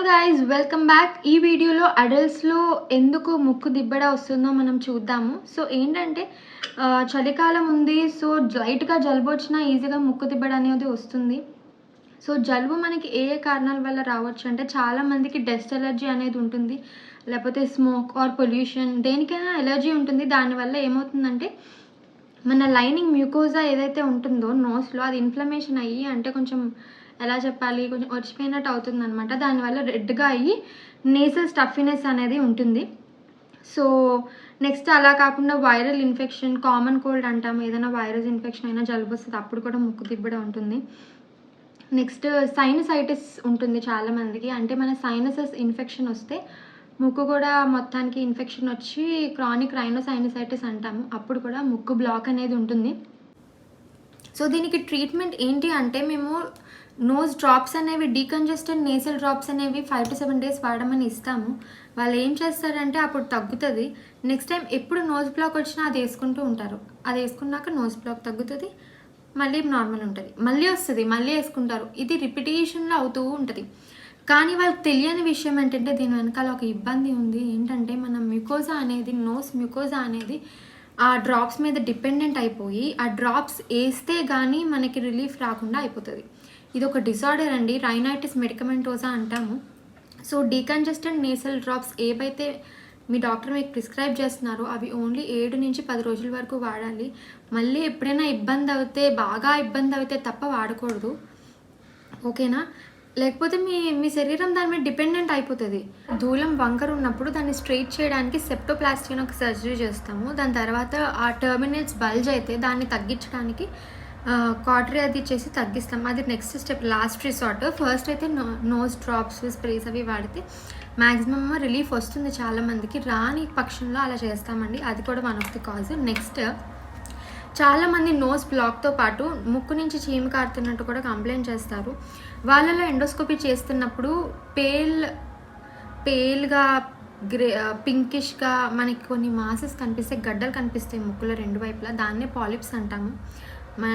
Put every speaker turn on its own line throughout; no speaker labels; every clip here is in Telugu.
Guys welcome back. ఈ వీడియోలో అడల్ట్స్లో ఎందుకు ముక్కు దిబ్బడ వస్తుందో మనం చూద్దాము. సో ఏంటంటే చలికాలం ఉంది. సో లైట్గా జలుబు వచ్చినా ఈజీగా ముక్కు దిబ్బడ అనేది వస్తుంది. సో జలుబు మనకి ఏ ఏ కారణాల వల్ల రావచ్చు అంటే చాలామందికి డస్ట్ ఎలర్జీ అనేది ఉంటుంది, లేకపోతే స్మోక్ ఆర్ పొల్యూషన్, దేనికైనా ఎలర్జీ ఉంటుంది. దానివల్ల ఏమవుతుందంటే మన లైనింగ్ మ్యూకోజా ఏదైతే ఉంటుందో నోస్లో అది ఇన్ఫ్లమేషన్ అయ్యి, అంటే కొంచెం ఎలా చెప్పాలి, కొంచెం వచ్చిపోయినట్టు అవుతుంది అనమాట. దానివల్ల రెడ్గా అయ్యి నేసల్ స్టఫినెస్ అనేది ఉంటుంది. సో నెక్స్ట్ అలా కాకుండా వైరల్ ఇన్ఫెక్షన్, కామన్ కోల్డ్ అంటాము, ఏదైనా వైరస్ ఇన్ఫెక్షన్ అయినా జలుబు వస్తుంది, అప్పుడు కూడా ముక్కు దిబ్బడ ఉంటుంది. నెక్స్ట్ సైనసైటిస్ ఉంటుంది చాలామందికి, అంటే మన సైనసెస్ ఇన్ఫెక్షన్ వస్తే ముక్కు కూడా మొత్తానికి ఇన్ఫెక్షన్ వచ్చి క్రానిక్ రైనోసైనసైటిస్ అంటాము, అప్పుడు కూడా ముక్కు బ్లాక్ అనేది ఉంటుంది. సో దీనికి ట్రీట్మెంట్ ఏంటి అంటే మేము నోస్ డ్రాప్స్ అనేవి, డీకంజెస్టెడ్ నేసల్ డ్రాప్స్ అనేవి 5 to 7 days వాడమని ఇస్తాము. వాళ్ళు ఏం చేస్తారంటే అప్పుడు తగ్గుతుంది. నెక్స్ట్ టైం ఎప్పుడు నోస్ బ్లాక్ వచ్చినా అది వేసుకుంటూ ఉంటారు. అది వేసుకున్నాక నోస్ బ్లాక్ తగ్గుతుంది, మళ్ళీ నార్మల్ ఉంటుంది, మళ్ళీ వస్తుంది, మళ్ళీ వేసుకుంటారు. ఇది రిపిటేషన్లో అవుతూ ఉంటుంది. కానీ వాళ్ళకి తెలియని విషయం ఏంటంటే దీని వెనకాల ఒక ఇబ్బంది ఉంది. ఏంటంటే మన మ్యూకోజా అనేది, నోస్ మ్యూకోజా అనేది ఆ డ్రాప్స్ మీద డిపెండెంట్ అయిపోయి ఆ డ్రాప్స్ వేస్తే కానీ మనకి రిలీఫ్ రాకుండా అయిపోతుంది. ఇది ఒక డిసార్డర్ అండి, రైనైటిస్ మెడికమెంటోజా అంటాము. సో డీకంజెస్టెడ్ నేసల్ డ్రాప్స్ ఏవైతే మీ డాక్టర్ మీకు ప్రిస్క్రైబ్ చేస్తున్నారో అవి ఓన్లీ 7 నుంచి 10 రోజుల వరకు వాడాలి. మళ్ళీ ఎప్పుడైనా ఇబ్బంది అవుతే, బాగా ఇబ్బంది అవుతే తప్ప వాడకూడదు, ఓకేనా? లేకపోతే మీ శరీరం దాని మీద డిపెండెంట్ అయిపోతుంది. దూలం వంకర ఉన్నప్పుడు దాన్ని స్ట్రైట్ చేయడానికి సెప్టోప్లాస్టీ అని ఒక సర్జరీ చేస్తాము. దాని తర్వాత ఆ టర్మినల్స్ బల్జ్ అయితే దాన్ని తగ్గించడానికి కాటరీ అది చేసి తగ్గిస్తాం. అది next step, last resort. First అయితే నోస్ డ్రాప్స్, స్ప్రేస్ అవి వాడితే మ్యాక్సిమమ్ రిలీఫ్ వస్తుంది చాలామందికి. రాని పక్షంలో అలా చేస్తామండి, అది కూడా one of the cause. Next చాలామంది నోస్ బ్లాక్తో పాటు ముక్కు నుంచి చీము కారుతున్నట్టు కూడా కంప్లైంట్ చేస్తారు. వాళ్ళలో ఎండోస్కోపీ చేస్తున్నప్పుడు పేల్గా పింకిష్గా మనకి కొన్ని మాసెస్ కనిపిస్తాయి, గడ్డలు కనిపిస్తాయి ముక్కులో రెండు వైపులా. దాన్నే పాలిప్స్ అంటాము.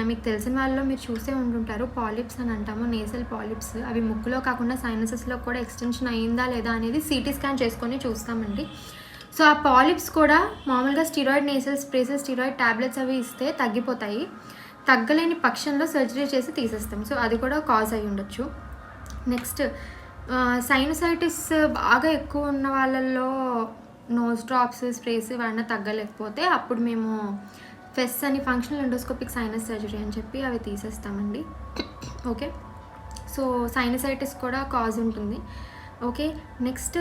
మీకు తెలిసిన వాళ్ళలో మీరు చూసే ఉంటుంటారు, పాలిప్స్ అని అంటాము, నేసల్ పాలిప్స్. అవి ముక్కులో కాకుండా సైనసెస్లో కూడా ఎక్స్టెన్షన్ అయిందా లేదా అనేది సిటీ స్కాన్ చేసుకొని చూస్తామండి. సో ఆ పాలిప్స్ కూడా మామూలుగా steroid nasal sprays, steroid tablets అవి ఇస్తే తగ్గిపోతాయి. తగ్గలేని పక్షంలో సర్జరీ చేసి తీసేస్తాం. సో అది కూడా కాజ్ అయి ఉండొచ్చు. నెక్స్ట్ సైనసైటిస్ బాగా ఎక్కువ ఉన్న వాళ్ళల్లో నోస్ డ్రాప్స్, స్ప్రేస్ వాడినా తగ్గలేకపోతే అప్పుడు మేము ఫెస్ అని, ఫంక్షనల్ ఎండోస్కోపిక్ సైనస్ సర్జరీ అని చెప్పి అవి తీసేస్తామండి. ఓకే, సో సైనసైటిస్ కూడా కాజ్ ఉంటుంది. ఓకే, నెక్స్ట్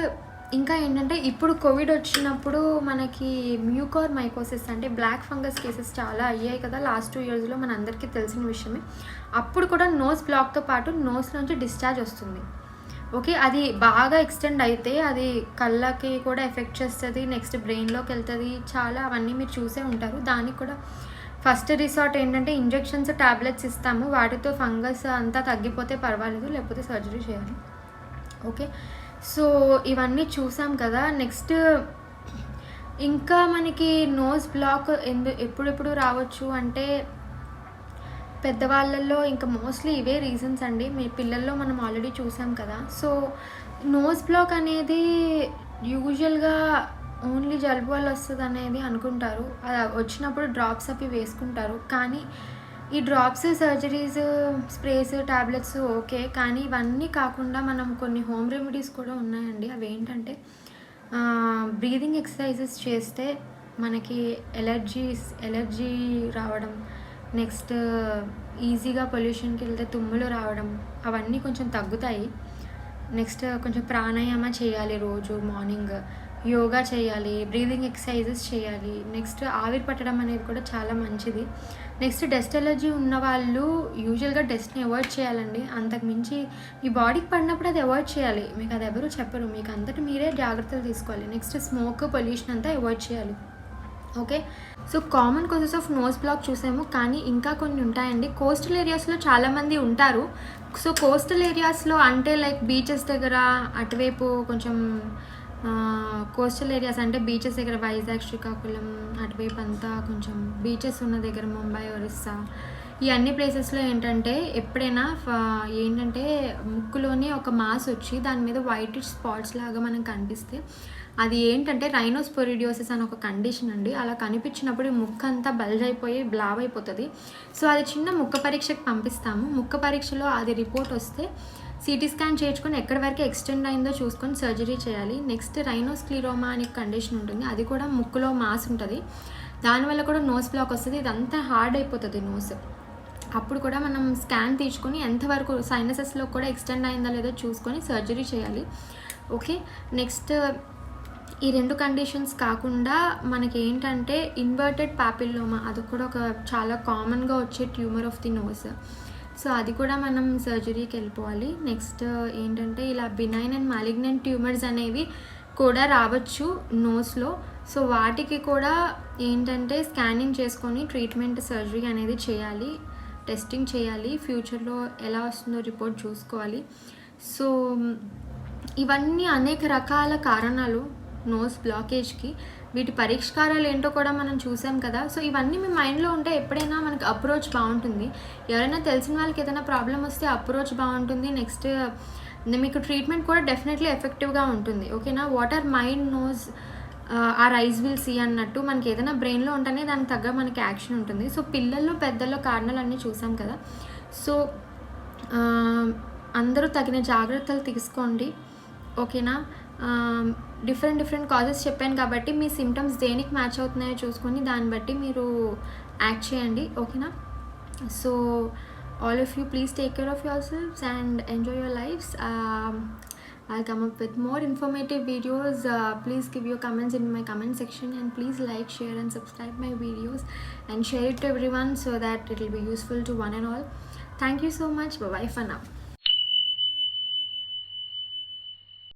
ఇంకా ఏంటంటే ఇప్పుడు కోవిడ్ వచ్చినప్పుడు మనకి మ్యూకోర్ మైకోసిస్ అంటే బ్లాక్ ఫంగస్ కేసెస్ చాలా అయ్యాయి కదా లాస్ట్ 2 yearsలో, మన అందరికీ తెలిసిన విషయమే. అప్పుడు కూడా నోస్ బ్లాక్తో పాటు నోస్ నుంచి డిశ్చార్జ్ వస్తుంది. ఓకే, అది బాగా ఎక్స్టెండ్ అయితే అది కళ్ళకి కూడా ఎఫెక్ట్ చేస్తుంది, నెక్స్ట్ బ్రెయిన్లోకి వెళ్తుంది, చాలా అవన్నీ మీరు చూసే ఉంటారు. దానికి కూడా ఫస్ట్ రిసార్ట్ ఏంటంటే ఇంజెక్షన్స్, ట్యాబ్లెట్స్ ఇస్తాము. వాటితో ఫంగస్ అంతా తగ్గిపోతే పర్వాలేదు, లేకపోతే సర్జరీ చేయాలి. ఓకే, సో ఇవన్నీ చూసాం కదా. నెక్స్ట్ ఇంకా మనకి నోస్ బ్లాక్ ఎప్పుడెప్పుడు రావచ్చు అంటే పెద్దవాళ్ళల్లో ఇంకా మోస్ట్లీ ఇవే రీజన్స్ అండి. మీ పిల్లల్లో మనం ఆల్రెడీ చూసాం కదా. సో నోస్ బ్లాక్ అనేది యూజువల్గా ఓన్లీ జలుబు వల్ల వస్తుంది అనేది అనుకుంటారు. అది వచ్చినప్పుడు డ్రాప్స్ అవి వేసుకుంటారు. కానీ ఈ drops, surgeries, sprays, tablets okay, కానీ ఇవన్నీ కాకుండా మనం కొన్ని హోమ్ రెమెడీస్ కూడా ఉన్నాయండి. అవి ఏంటంటే బ్రీదింగ్ ఎక్సర్సైజెస్ చేస్తే మనకి ఎలర్జీ రావడం, నెక్స్ట్ ఈజీగా పొల్యూషన్కి వెళ్తే తుమ్ములు రావడం, అవన్నీ కొంచెం తగ్గుతాయి. నెక్స్ట్ కొంచెం ప్రాణాయామ చేయాలి రోజు మార్నింగ్, యోగా చేయాలి, బ్రీదింగ్ ఎక్సర్సైజెస్ చేయాలి. నెక్స్ట్ ఆవిరి పట్టడం అనేది కూడా చాలా మంచిది. నెక్స్ట్ డస్ట్ ఎలర్జీ ఉన్న వాళ్ళు యూజువల్గా డస్ట్ని అవాయిడ్ చేయాలండి. అంతకుమించి మీ బాడీకి పడినప్పుడు అది అవాయిడ్ చేయాలి, మీకు అది ఎవరు చెప్పరు, మీకు అంతటి మీరే జాగ్రత్తలు తీసుకోవాలి. నెక్స్ట్ స్మోక్, పొల్యూషన్ అంతా అవాయిడ్ చేయాలి. Okay, so common causes of nose block చూసాము, కానీ ఇంకా కొన్ని ఉంటాయండి. కోస్టల్ ఏరియాస్లో చాలామంది ఉంటారు. సో కోస్టల్ ఏరియాస్లో అంటే లైక్ బీచెస్ దగ్గర, అటువైపు కొంచెం కోస్టల్ ఏరియాస్ అంటే బీచెస్ దగ్గర వైజాగ్, శ్రీకాకుళం అటువైపు అంతా కొంచెం బీచెస్ ఉన్న దగ్గర ముంబై, ఒరిస్సా ఈ అన్ని ప్లేసెస్లో ఏంటంటే ఎప్పుడైనా ఏంటంటే ముక్కులోని ఒక మాస్ వచ్చి దాని మీద వైట్ స్పాట్స్ లాగా మనకు కనిపిస్తే అది ఏంటంటే రైనోస్పోరిడియోసిస్ అని ఒక కండిషన్ అండి. అలా కనిపించినప్పుడు ముక్కు అంతా బల్జ్ అయిపోయి బ్లావ్ అయిపోతుంది. సో అది చిన్న ముక్క పరీక్షకు పంపిస్తాము. ముక్క పరీక్షలో అది రిపోర్ట్ వస్తే సిటీ స్కాన్ చేయించుకొని ఎక్కడి వరకు ఎక్స్టెండ్ అయిందో చూసుకొని సర్జరీ చేయాలి. నెక్స్ట్ రైనోస్క్లిరోమా అనే కండిషన్ ఉంటుంది. అది కూడా ముక్కులో మాస్ ఉంటుంది. దానివల్ల కూడా నోస్ బ్లాక్ వస్తుంది. ఇదంతా హార్డ్ అయిపోతుంది నోస్. అప్పుడు కూడా మనం స్కాన్ తీసుకొని ఎంతవరకు సైనసెస్లో కూడా ఎక్స్టెండ్ అయిందా లేదో చూసుకొని సర్జరీ చేయాలి. ఓకే, నెక్స్ట్ ఈ 2 కండిషన్స్ కాకుండా మనకి ఏంటంటే ఇన్వర్టెడ్ పాపిల్లోమా, అది కూడా ఒక చాలా కామన్గా వచ్చే tumour of the nose. So అది కూడా మనం సర్జరీకి వెళ్ళిపోవాలి. నెక్స్ట్ ఏంటంటే ఇలా బినైన్ అండ్ మాలిగ్నెంట్ ట్యూమర్స్ అనేవి కూడా రావచ్చు నోస్లో. సో వాటికి కూడా ఏంటంటే స్కానింగ్ చేసుకొని ట్రీట్మెంట్ సర్జరీ అనేది చేయాలి, టెస్టింగ్ చేయాలి. ఫ్యూచర్లో ఎలా వస్తుందో రిపోర్ట్ చూసుకోవాలి. సో ఇవన్నీ అనేక రకాల కారణాలు నోస్ బ్లాకేజ్కి. వీటి పరిష్కారాలు ఏంటో కూడా మనం చూసాం కదా. సో ఇవన్నీ మీ మైండ్లో ఉంటే ఎప్పుడైనా మనకి అప్రోచ్ బాగుంటుంది. ఎవరైనా తెలిసిన వాళ్ళకి ఏదైనా ప్రాబ్లం వస్తే అప్రోచ్ బాగుంటుంది. నెక్స్ట్ మీకు ట్రీట్మెంట్ కూడా డెఫినెట్లీ ఎఫెక్టివ్గా ఉంటుంది. ఓకేనా, what our mind knows our eyes will see అన్నట్టు మనకి ఏదైనా బ్రెయిన్లో ఉంటేనే దానికి తగ్గ మనకి యాక్షన్ ఉంటుంది. సో పిల్లల్లో పెద్దల్లో కారణాలన్నీ చూసాం కదా. సో అందరూ తగిన జాగ్రత్తలు తీసుకోండి. ఓకేనా, డిఫరెంట్ కాజెస్ చెప్పాను కాబట్టి మీ సిమ్టమ్స్ దేనికి మ్యాచ్ అవుతున్నాయో చూసుకొని దాన్ని బట్టి మీరు యాక్ట్ చేయండి. ఓకేనా, so all of you please take care of yourselves and enjoy your lives. I'll come up with more informative videos. Please give your comments in my comment section and please like, share and subscribe my videos and share it to everyone so that it will be useful to one and all. Thank you so much. Bye bye for now.